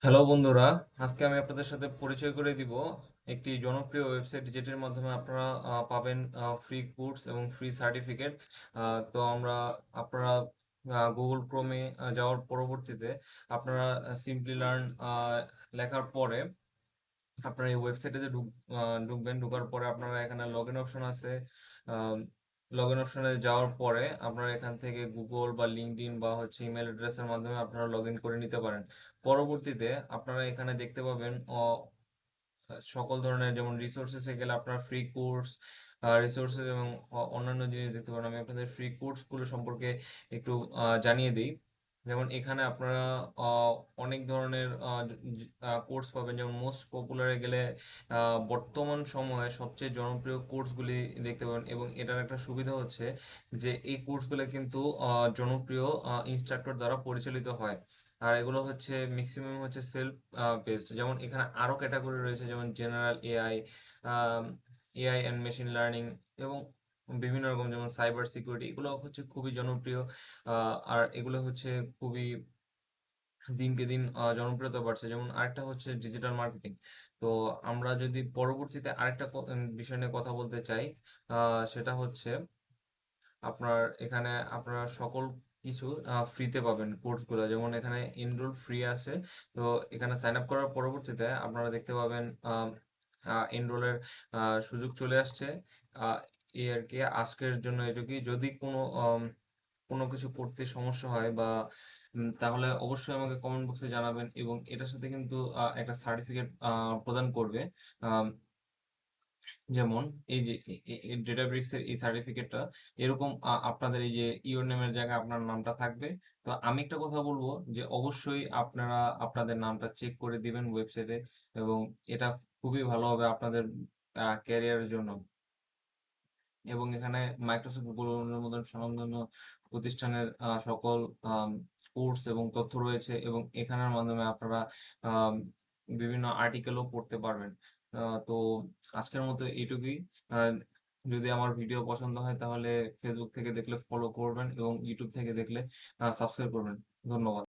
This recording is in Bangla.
হ্যালো বন্ধুরা, আজকে আমি আপনাদের সাথে পরিচয় করে দিব একটি জনপ্রিয় ওয়েবসাইট যেটির মাধ্যমে আপনারা পাবেন ফ্রি কোর্স এবং ফ্রি সার্টিফিকেট। তো আপনারা গুগল ক্রোমে যাওয়ার পরবর্তীতে আপনারা সিম্পলি লার্ন লেখার পরে আপনারা এই ওয়েবসাইটে ঢুকবেন। ঢোকার পরে আপনারা এখানে লগ ইন অপশন আছে। লগ ইন অপশনে যাওয়ার পরে আপনারা এখান থেকে গুগল বা লিঙ্কডইন বা হচ্ছে ইমেল অ্যাড্রেসের মাধ্যমে আপনারা লগ ইন করে নিতে পারেন। পরবর্তীতে আপনারা এখানে দেখতে পাবেন সকল ধরনের, যেমন রিসোর্সেসে গেলে আপনার ফ্রি কোর্স, রিসোর্সেস এবং অন্যান্য জিনিস দেখতে পারেন। আমি আপনাদের ফ্রি কোর্সগুলো সম্পর্কে একটু জানিয়ে দিই। যেমন এখানে আপনারা আহ, অনেক ধরনের কোর্স পাবেন। যেমন মোস্ট পপুলারে গেলে বর্তমান সময়ে সবচেয়ে জনপ্রিয় কোর্সগুলি দেখতে পাবেন, এবং এটার একটা সুবিধা হচ্ছে যে এই কোর্সগুলো কিন্তু জনপ্রিয় ইনস্ট্রাক্টর দ্বারা পরিচালিত হয়। আর এগুলো হচ্ছে ম্যাক্সিমাম হচ্ছে সেলফ বেসড। যেমন এখানে আরো ক্যাটাগরি রয়েছে, যেমন general AI, AI and machine learning, এবং বিভিন্ন রকম, যেমন সাইবার সিকিউরিটি। এগুলো হচ্ছে খুবই জনপ্রিয়। আর এগুলো হচ্ছে খুবই দিনকে দিন জনপ্রিয়তা বাড়ছে। যেমন আরেকটা হচ্ছে ডিজিটাল মার্কেটিং। তো আমরা যদি পরবর্তীতে আরেকটা বিষয় নিয়ে কথা বলতে চাই, সেটা হচ্ছে আপনার এখানে আপনারা সকল কিছু ফ্রিতে পাবেন কোর্সগুলো। যেমন এখানে এনরোল ফ্রি আছে। তো এখানে সাইন আপ করার পরবর্তীতে আপনারা দেখতে পাবেন এনরোলের সুযোগ চলে আসছে। আহ, এই আর কি, আজকের জন্য এটুকুই। যদি কোনো কিছু পড়তে সমস্যা হয় বা তাহলে অবশ্যই আমাকে কমেন্ট বক্সে জানাবেন, এবং এটার সাথে কিন্তু একটা সার্টিফিকেট প্রদান করবে। যেমন এই যে ডেটাব্রিক্স এর এই সার্টিফিকেটটা, এরকম আপনাদের এই যে ইওর নেমের জায়গায় আপনার নামটা থাকবে। তো আমি একটা কথা বলবো যে অবশ্যই আপনারা আপনাদের নামটা চেক করে দিবেন ওয়েবসাইটে, এবং এটা খুবই ভালো হবে আপনাদের ক্যারিয়ারের জন্য। এবং এখানে মাইক্রোসফট গুগলের মতন স্বনামধন্য প্রতিষ্ঠানের সকল কোর্স এবং তথ্য রয়েছে, এবং এখানের মাধ্যমে আপনারা আম, বিভিন্ন আর্টিকেলও পড়তে পারবেন। তো আজকের মতো এইটুকুই। আহ, যদি আমার ভিডিও পছন্দ হয় তাহলে ফেসবুক থেকে দেখলে ফলো করবেন, এবং ইউটিউব থেকে দেখলে সাবস্ক্রাইব করবেন। ধন্যবাদ।